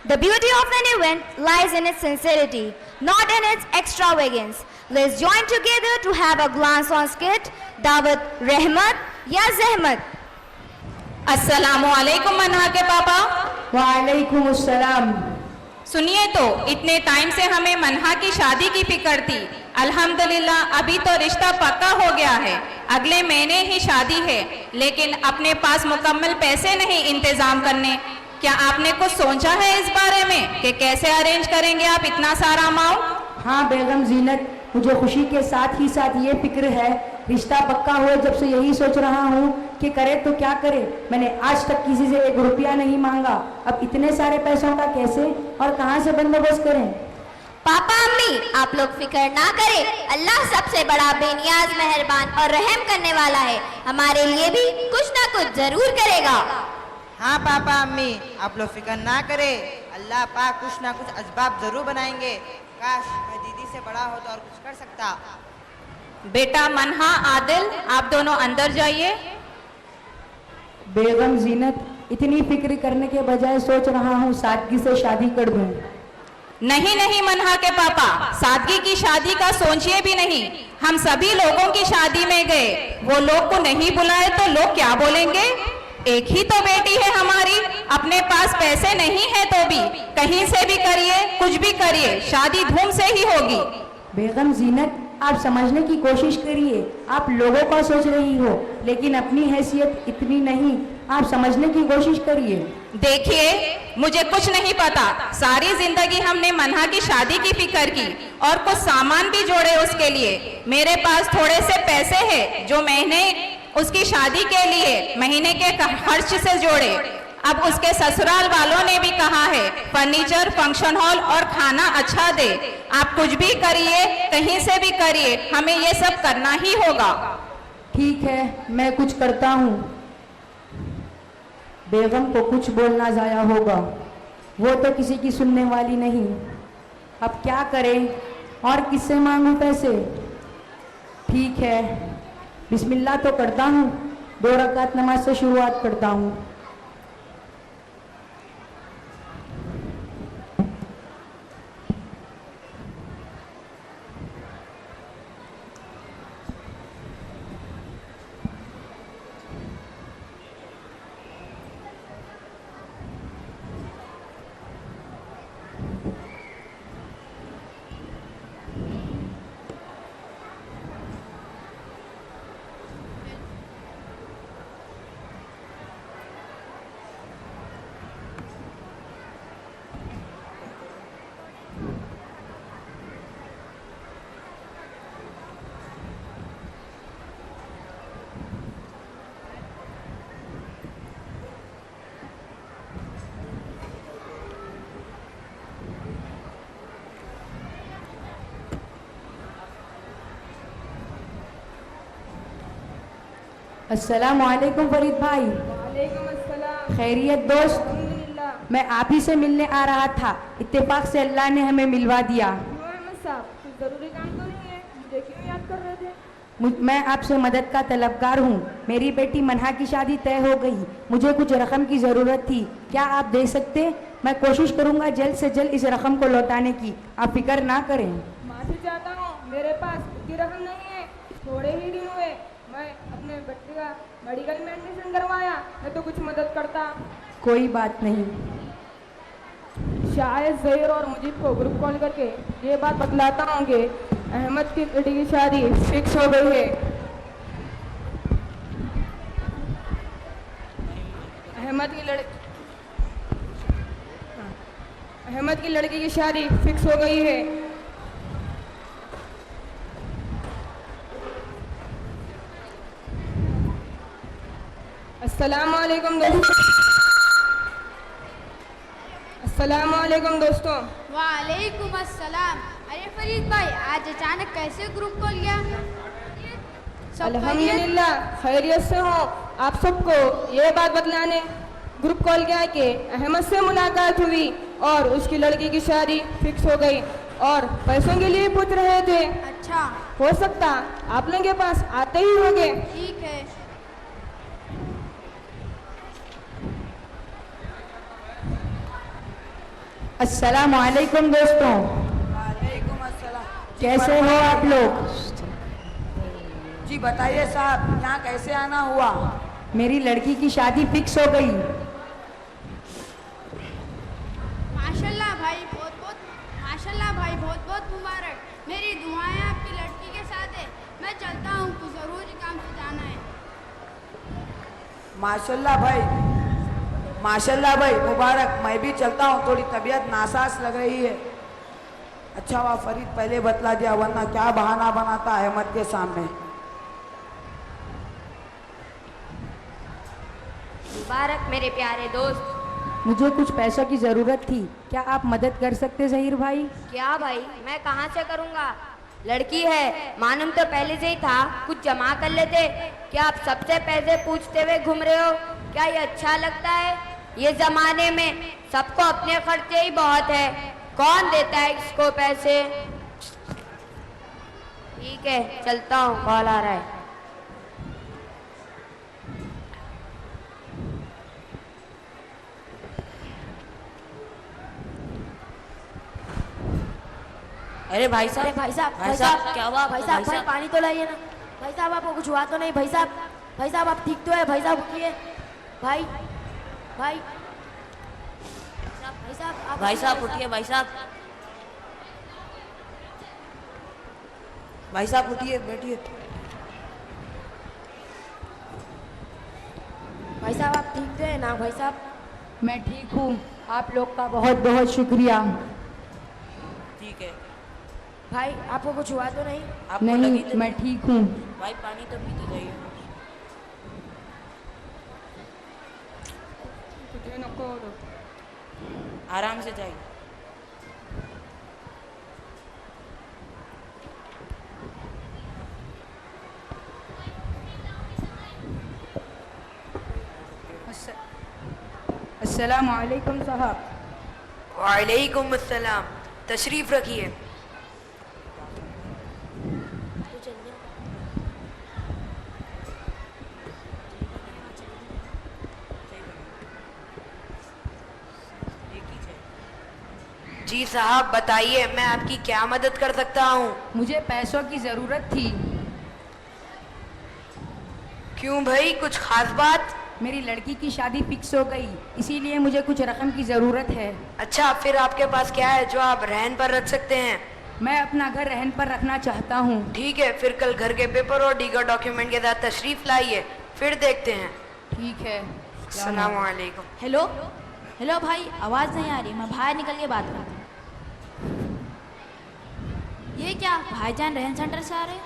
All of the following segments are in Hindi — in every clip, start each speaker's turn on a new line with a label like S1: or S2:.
S1: The beauty of an event lies in its sincerity, not in its extravagance. Let's join together to have a glance on skit Dawat Rahmat Ya Zahmat.
S2: अस्सलामु अलैकुम मन्हा के पापा।
S3: वालेकुम अस्सलाम।
S2: सुनिए तो, इतने टाइम से हमें मन्हा की शादी की फिक्र थी। अल्हम्दुलिल्लाह अभी तो रिश्ता पक्का हो गया है, अगले महीने ही शादी है, लेकिन अपने पास मुकम्मल पैसे नहीं इंतजाम करने। क्या आपने कुछ सोचा है इस बारे में कि कैसे अरेंज करेंगे आप इतना सारा अमाउंट?
S3: हाँ बेगम जीनत, मुझे खुशी के साथ ही साथ ये फिक्र है, रिश्ता पक्का हुए जब से यही सोच रहा हूँ कि करे तो क्या करे। मैंने आज तक किसी से 1 रुपया नहीं मांगा, अब इतने सारे पैसों का कैसे और कहाँ से बंदोबस्त करें?
S1: पापा अम्मी, आप लोग फिक्र ना करें, अल्लाह सबसे बड़ा बेनियाज मेहरबान और रहम करने वाला है, हमारे लिए भी कुछ ना कुछ जरूर करेगा।
S4: हाँ पापा अम्मी, आप लोग फिक्र ना करें, अल्लाह पाक कुछ ना कुछ असबाब जरूर बनाएंगे। काश मैं दीदी से बड़ा होता और कुछ कर सकता।
S2: बेटा मन्हा, आदिल, आप दोनों अंदर जाइए।
S3: बेगम जीनत, इतनी फिक्र करने के बजाय सोच रहा हूँ सादगी से शादी कर दूँ।
S2: नहीं नहीं मन्हा के पापा, सादगी की शादी का सोचिए भी नहीं। हम सभी लोगों की शादी में गए, वो लोग को नहीं बुलाए तो लोग क्या बोलेंगे? एक ही तो बेटी है हमारी, अपने पास पैसे नहीं है तो भी कहीं से भी करिए, कुछ भी करिए, शादी धूम से ही होगी।
S3: बेगम जीनत, आप समझने की कोशिश करिए, आप लोगों का सोच रही हो लेकिन अपनी हैसियत इतनी नहीं, आप समझने की कोशिश करिए।
S2: देखिए, मुझे कुछ नहीं पता, सारी जिंदगी हमने मन्हा की शादी की फिक्र की और कुछ सामान भी जोड़े उसके लिए। मेरे पास थोड़े से पैसे हैं जो मैंने उसकी शादी के लिए महीने के खर्च से जोड़े। अब उसके ससुराल वालों ने भी कहा है फर्नीचर, फंक्शन हॉल और खाना अच्छा दे। आप कुछ भी करिए, कहीं से भी करिए, हमें ये सब करना ही होगा।
S3: ठीक है, मैं कुछ करता हूँ। बेगम को कुछ बोलना जाया होगा, वो तो किसी की सुनने वाली नहीं। अब क्या करें और किससे मांगूं पैसे? ठीक है, बिस्मिल्लाह तो करता हूँ, 2 रकात नमाज से शुरुआत करता हूँ। अस्सलाम वालेकुम फरीद भाई।
S5: वालेकुम अस्सलाम।
S3: खैरियत दोस्त?
S5: अल्हम्दुलिल्लाह।
S3: मैं आप ही से मिलने आ रहा था, इत्तेफाक से अल्लाह ने हमें मिलवा दिया।
S5: क्यों अहमद साहब, कुछ ज़रूरी काम तो नहीं है? मुझे क्यों याद कर रहे थे?
S3: मैं आपसे मदद का तलबगार हूँ। मेरी बेटी मन्हा की शादी तय हो गई, मुझे कुछ रकम की ज़रूरत थी, क्या आप दे सकते? मैं कोशिश करूँगा जल्द से जल्द इस रकम को लौटाने की, आप फिक्र ना करें।
S5: माफ़ी चाहता हूँ, मेरे पास उतनी रकम नहीं है। थोड़े ही दिन हुए मैं अपने बच्चे का मेडिकल में एडमिशन करवाया, मैं तो कुछ मदद करता।
S3: कोई बात नहीं।
S5: शायद ज़हीर और मुजीब को ग्रुप कॉल करके ये बात बतलाता हूँ कि अहमद की बेटी की शादी फिक्स हो गई है। अहमद की लड़की की शादी फिक्स हो गई है। अस्सलामुअलैकुम दोस्तों।
S6: वालेकुम अस्सलाम। अरे फरीद भाई, आज अचानक कैसे ग्रुप कॉल किया?
S5: अल्हम्दुलिल्लाह खैरियत से हो। आप सबको ये बात बतलाने ग्रुप कॉल किया कि अहमद से मुलाकात हुई और उसकी लड़की की शादी फिक्स हो गई और पैसों के लिए पूछ रहे थे।
S6: अच्छा,
S5: हो सकता आप लोगों के पास आते ही होंगे।
S6: ठीक है।
S3: अस्सलाम वालेकुम दोस्तों,
S7: वालेकुम अस्सलाम।
S3: कैसे हो आप लोग?
S7: जी बताइए साहब, यहाँ कैसे आना हुआ?
S3: मेरी लड़की की शादी फिक्स हो गई।
S6: माशाल्लाह भाई बहुत बहुत मुबारक। मेरी दुआएं आपकी लड़की के साथ है। मैं चलता हूँ, कुछ ज़रूरी काम से जाना है।
S7: माशाल्लाह भाई मुबारक। मैं भी चलता हूँ, थोड़ी तबीयत नासाज लग रही है। अच्छा हुआ फरीद पहले बतला दिया, वरना क्या बहाना बनाता अहमद के सामने।
S1: मुबारक मेरे प्यारे दोस्त।
S3: मुझे कुछ पैसों की ज़रूरत थी, क्या आप मदद कर सकते ज़हीर भाई?
S1: क्या भाई, मैं कहाँ से करूँगा? लड़की है, मालूम तो पहले से ही था, कुछ जमा कर लेते। क्या आप सबसे पैसे पूछते हुए घूम रहे हो? क्या ये अच्छा लगता है? ये जमाने में सबको अपने खर्चे ही बहुत है, कौन देता है इसको पैसे? ठीक है, चलता हूँ, कॉल आ रहा है।
S8: अरे भाई साहब क्या हुआ?
S9: भाई साहब पानी तो लाइए ना। भाई साहब आपको कुछ हुआ तो नहीं? भाई साहब आप ठीक तो है? भाई साहब उठिए। भाई
S8: भाई साहब उठिए। भाई साहब उठिए, बैठिए।
S9: भाई साहब आप ठीक तो है ना? भाई साहब
S3: मैं ठीक हूँ, आप लोग का बहुत बहुत शुक्रिया।
S8: ठीक है
S9: भाई आपको कुछ हुआ तो नहीं?
S8: आपको लगी
S3: नहीं,
S8: तो
S3: मैं ठीक हूँ।
S8: भाई पानी तो पीते जाइए। आराम से जाइए।
S3: अस्सलाम वालेकुम साहब।
S10: वालेकुम अस्सलाम, तशरीफ रखिए। जी साहब बताइए, मैं आपकी क्या मदद कर सकता हूँ?
S3: मुझे पैसों की ज़रूरत थी।
S10: क्यों भाई, कुछ खास बात?
S3: मेरी लड़की की शादी फिक्स हो गई, इसीलिए मुझे कुछ रकम की ज़रूरत है।
S10: अच्छा, फिर आपके पास क्या है जो आप रहन पर रख सकते हैं?
S3: मैं अपना घर रहन पर रखना चाहता हूँ।
S10: ठीक है, फिर कल घर के पेपर और दीगर डॉक्यूमेंट के साथ तशरीफ लाइए, फिर देखते हैं।
S3: ठीक है।
S10: अस्सलाम वालेकुम।
S9: हेलो भाई, आवाज़ नहीं आ रही, मैं बाहर निकल के बात करता हूँ। ये क्या भाईजान रहन सेंटर से आ रहे हैं?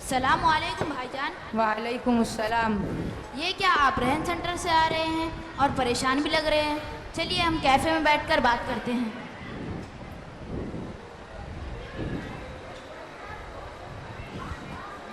S9: सलाम वालेकुम भाईजान।
S3: वालेकुम अस्सलाम।
S9: ये क्या आप रहन सेंटर से आ रहे हैं और परेशान भी लग रहे हैं? चलिए हम कैफ़े में बैठकर बात करते हैं।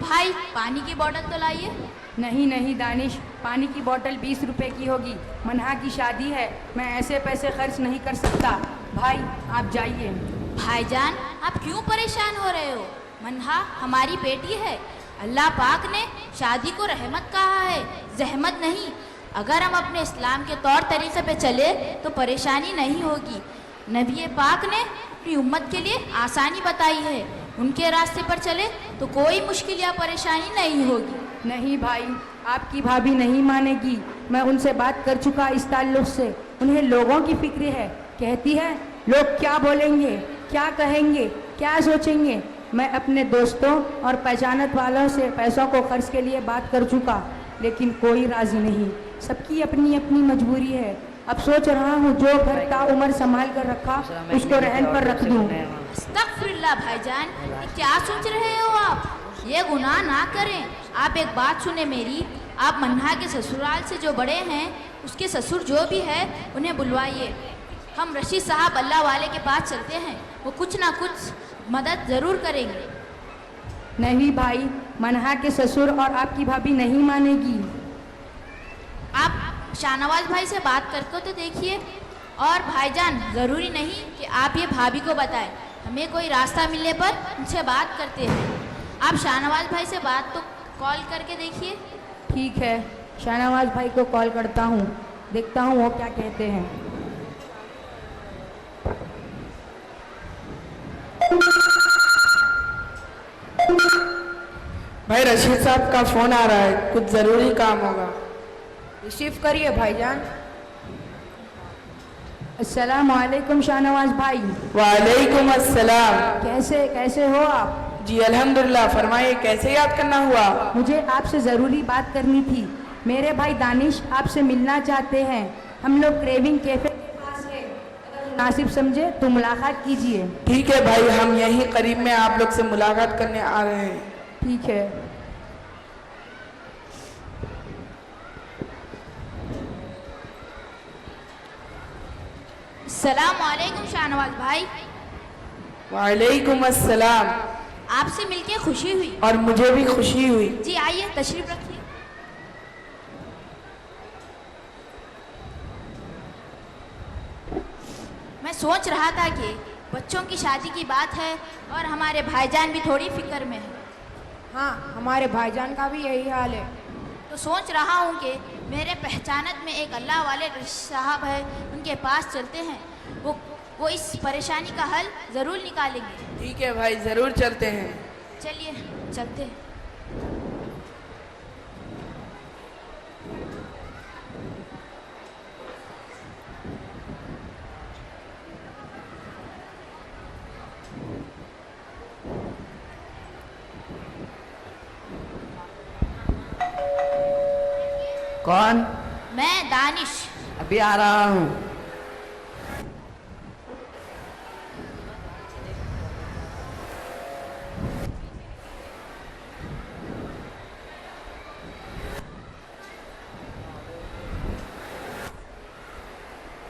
S9: भाई पानी की बोतल तो लाइए।
S3: नहीं दानिश, पानी की बोतल 20 रुपए की होगी। मन्हा की शादी है, मैं ऐसे पैसे खर्च नहीं कर सकता। भाई आप जाइए।
S9: भाईजान आप क्यों परेशान हो रहे हो? मन्हा हमारी बेटी है, अल्लाह पाक ने शादी को रहमत कहा है, जहमत नहीं। अगर हम अपने इस्लाम के तौर तरीक़े पे चले तो परेशानी नहीं होगी। नबी पाक ने अपनी उम्मत के लिए आसानी बताई है, उनके रास्ते पर चले तो कोई मुश्किल या परेशानी नहीं होगी।
S3: नहीं भाई, आपकी भाभी नहीं मानेगी। मैं उनसे बात कर चुका इस ताल्लुक़ से। उन्हें लोगों की फिक्र है, कहती है लोग क्या बोलेंगे, क्या कहेंगे, क्या सोचेंगे। मैं अपने दोस्तों और पहचानत वालों से पैसों को खर्च के लिए बात कर चुका, लेकिन कोई राज़ी नहीं। सबकी अपनी अपनी मजबूरी है। अब सोच रहा हूँ जो घर ताउम्र संभाल कर रखा उसको रहन पर रख दूँ।
S9: अस्तगफिरुल्लाह भाईजान, ये क्या सोच रहे हो आप? ये गुनाह ना करें। आप एक बात सुने मेरी, आप मन्हा के ससुराल से जो बड़े हैं उसके ससुर जो भी है उन्हें बुलवाइए। हम रशीद साहब अल्लाह वाले के पास चलते हैं, वो कुछ ना कुछ मदद ज़रूर करेंगे।
S3: नहीं भाई, मन्हा के ससुर और आपकी भाभी नहीं मानेगी।
S9: आप शाहनवाज भाई से बात करके तो देखिए। और भाईजान ज़रूरी नहीं कि आप ये भाभी को बताएं, हमें कोई रास्ता मिलने पर उनसे बात करते हैं। आप शाहनवाज भाई से बात तो कॉल करके देखिए।
S3: ठीक है, शाहनवाज भाई को कॉल करता हूँ, देखता हूँ वो क्या कहते हैं।
S7: भाई रशीद साहब का फोन आ रहा है, कुछ जरूरी काम होगा।
S3: रिसीव करिए भाईजान। अस्सलाम वालेकुम शाहनवाज भाई।
S7: वालेकुम अस्सलाम।
S3: कैसे हो आप?
S7: जी अल्हम्दुलिल्लाह। फरमाइए कैसे याद करना हुआ?
S3: मुझे आपसे ज़रूरी बात करनी थी। मेरे भाई दानिश आपसे मिलना चाहते हैं। हम लोग क्रेविंग कैफे के पास है, अगर मुनासिब समझे तो मुलाकात कीजिए।
S7: ठीक है भाई, हम यहीं करीब में आप लोग से मुलाकात करने आ रहे हैं।
S3: ठीक है।
S9: सलाम वालेकुम शाहनवाज भाई।
S7: वालेकुम अस्सलाम।
S9: आपसे मिलके खुशी हुई।
S7: और मुझे भी खुशी हुई।
S9: जी आइए तशरीफ रखिए। मैं सोच रहा था कि बच्चों की शादी की बात है और हमारे भाईजान भी थोड़ी फिक्र में है।
S3: हाँ, हमारे भाईजान का भी यही हाल है।
S9: तो सोच रहा हूँ कि मेरे पहचानत में एक अल्लाह वाले साहब है, उनके पास चलते हैं। वो इस परेशानी का हल ज़रूर निकालेंगे।
S7: ठीक है भाई, ज़रूर चलते हैं।
S9: चलिए चलते हैं।
S8: कौन?
S9: मैं दानिश।
S8: अभी आ रहा हूँ।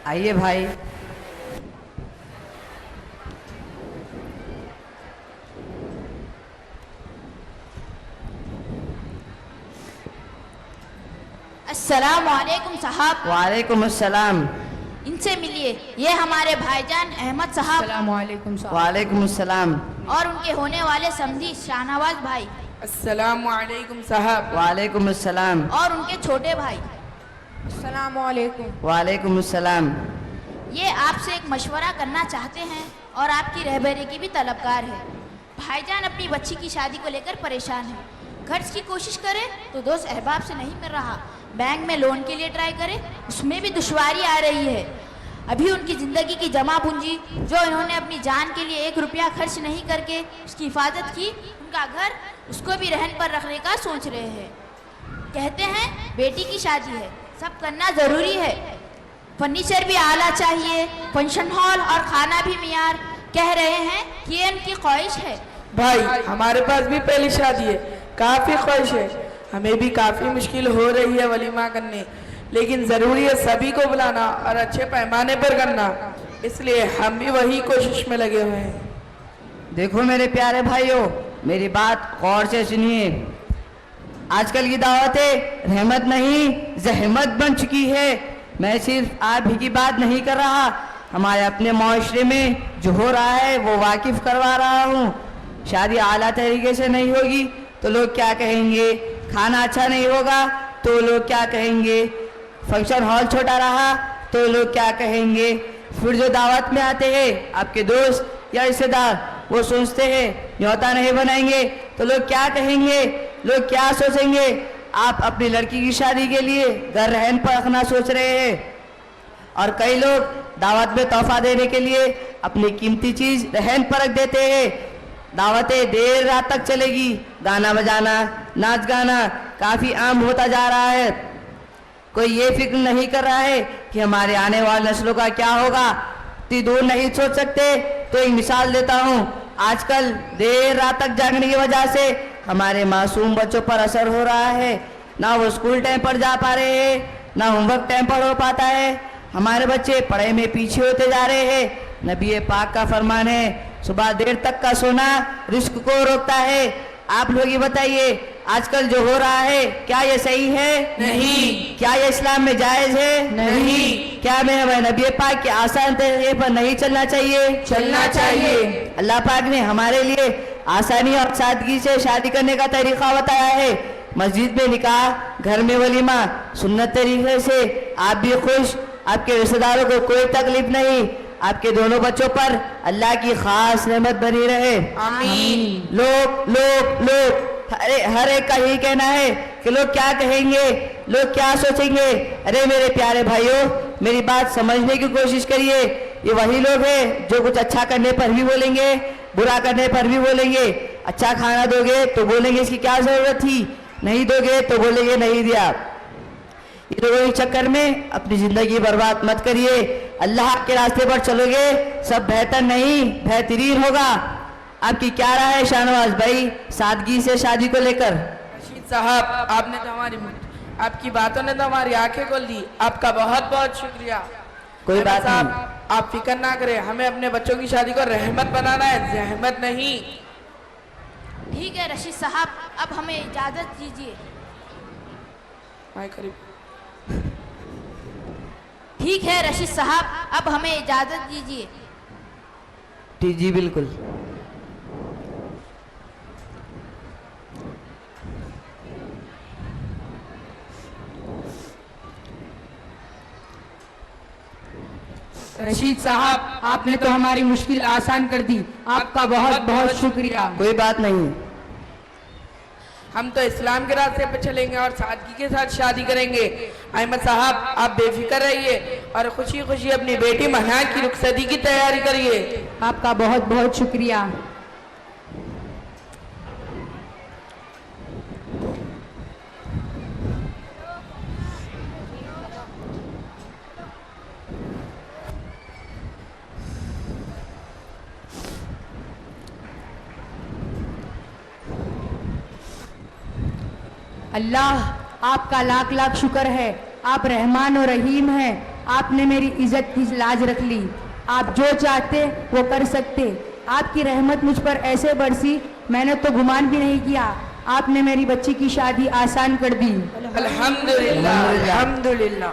S8: आइए भाई।
S9: अस्सलाम वालेकुम साहब।
S8: वालेकुम अस्सलाम।
S9: इनसे मिलिए, ये हमारे भाईजान अहमद साहब।
S3: अस्सलाम वालेकुम साहब।
S8: वालेकुम अस्सलाम।
S9: और उनके होने वाले समधी शाहनवाज भाई।
S7: अस्सलाम वालेकुम साहब।
S8: वालेकुम अस्सलाम।
S9: और उनके छोटे भाई।
S3: अस्सलाम वालेकुम।
S8: वालेकुम अस्सलाम।
S9: ये आपसे एक मशवरा करना चाहते हैं और आपकी रहबरी की भी तलबगार है। भाईजान अपनी बच्ची की शादी को लेकर परेशान है। खर्च की कोशिश करे तो दोस्त अहबाब से नहीं मिल रहा, बैंक में लोन के लिए ट्राई करे, उसमें भी दुश्वारी आ रही है। अभी उनकी ज़िंदगी की जमा पूंजी जो इन्होंने अपनी जान के लिए 1 रुपया खर्च नहीं करके उसकी हिफाजत की, उनका घर उसको भी रहन पर रखने का सोच रहे हैं। कहते हैं बेटी की शादी है, सब करना ज़रूरी है। फर्नीचर भी आला चाहिए, फंक्शन हॉल और खाना भी मियार। कह रहे हैं कि ये उनकी ख्वाहिश है।
S7: भाई हमारे पास भी पहली शादी है, काफ़ी ख्वाहिश है। हमें भी काफ़ी मुश्किल हो रही है वलीमा करने, लेकिन ज़रूरी है सभी को बुलाना और अच्छे पैमाने पर करना, इसलिए हम भी वही कोशिश में लगे हुए हैं।
S8: देखो मेरे प्यारे भाइयों, मेरी बात गौर से सुनिए। आजकल की दावतें रहमत नहीं जहमत बन चुकी है। मैं सिर्फ आप ही की बात नहीं कर रहा, हमारे अपने माशरे में जो हो रहा है वो वाकिफ करवा रहा हूँ। शादी आला तरीके से नहीं होगी तो लोग क्या कहेंगे, खाना अच्छा नहीं होगा तो लोग क्या कहेंगे, फंक्शन हॉल छोटा रहा तो लोग क्या कहेंगे, फिर जो दावत में आते हैं आपके दोस्त या रिश्तेदार वो सोचते हैं न्योता नहीं बनाएंगे तो लोग क्या कहेंगे, लोग क्या सोचेंगे। आप अपनी लड़की की शादी के लिए घर रहन पर रखना सोच रहे हैं और कई लोग दावत में तोहफा देने के लिए अपनी कीमती चीज़ रहन पर रख देते हैं। दावतें देर रात तक चलेगी, गाना बजाना नाच गाना काफ़ी आम होता जा रहा है। कोई ये फिक्र नहीं कर रहा है कि हमारे आने वाली नस्लों का क्या होगा। इतनी दूर नहीं सोच सकते तो एक मिसाल देता हूँ। आजकल देर रात तक जागने की वजह से हमारे मासूम बच्चों पर असर हो रहा है। ना वो स्कूल टाइम पर जा पा रहे हैं, ना होमवर्क टाइम पर हो पाता है। हमारे बच्चे पढ़ाई में पीछे होते जा रहे हैं। नबी पाक का फरमान है सुबह देर तक का सोना रिस्क को रोकता है। आप लोग ये बताइए आजकल जो हो रहा है क्या ये सही है?
S7: नहीं।
S8: क्या ये इस्लाम में जायज़ है?
S7: नहीं।
S8: क्या मैं हमारे नबी पाक के आसान तरीके पर नहीं चलना चाहिए?
S7: चलना चाहिए।
S8: अल्लाह पाक ने हमारे लिए आसानी और सादगी से शादी करने का तरीका बताया है। मस्जिद में निकाह, घर में वलीमा, सुन्नत तरीके से आप भी खुश, आपके रिश्तेदारों को कोई तकलीफ नहीं, आपके दोनों बच्चों पर अल्लाह की खास रहमत बनी रहे।
S7: आमीन।
S8: लोग लोग लोग अरे हर एक का यही कहना है कि लोग क्या कहेंगे, लोग क्या सोचेंगे। अरे मेरे प्यारे भाइयों, मेरी बात समझने की कोशिश करिए। ये वही लोग हैं जो कुछ अच्छा करने पर भी बोलेंगे, बुरा करने पर भी बोलेंगे। अच्छा खाना दोगे तो बोलेंगे इसकी क्या जरूरत थी, नहीं दोगे तो बोलेंगे नहीं दिया। ये लोगों के चक्कर में अपनी जिंदगी बर्बाद मत करिए। अल्लाह के रास्ते पर चलोगे सब बेहतर नहीं बेहतरीन होगा। आपकी क्या राय है शाहनवाज भाई सादगी से शादी को लेकर?
S7: रशीद साहब, आपने तो आपकी बातों ने तो हमारी आंखें खोल दी। आपका बहुत बहुत शुक्रिया।
S8: कोई बात
S7: साहब,
S8: नहीं।
S7: आप फिक्र ना करें, हमें अपने बच्चों की शादी को रहमत बनाना है, जहमत नहीं।
S9: ठीक है रशीद साहब, अब हमें इजाज़त दीजिए। ठीक है रशीद साहब, अब हमें इजाज़त दीजिए।
S8: जी बिल्कुल।
S3: रशीद साहब, आपने तो हमारी मुश्किल आसान कर दी, आपका बहुत बहुत शुक्रिया।
S8: कोई बात नहीं।
S7: हम तो इस्लाम के रास्ते पर चलेंगे और सादगी के साथ शादी करेंगे। अहमद साहब, आप बेफिक्र रहिए और खुशी खुशी अपनी बेटी मन्हा की रुखसती की तैयारी करिए।
S3: आपका बहुत बहुत शुक्रिया। अल्लाह, आपका लाख लाख शुक्र है। आप रहमान और रहीम हैं। आपने मेरी इज्जत की लाज रख ली। आप जो चाहते वो कर सकते। आपकी रहमत मुझ पर ऐसे बरसी, मैंने तो गुमान भी नहीं किया। आपने मेरी बच्ची की शादी आसान कर दी।
S7: अल्हम्दुलिल्लाह, अल्हम्दुलिल्लाह।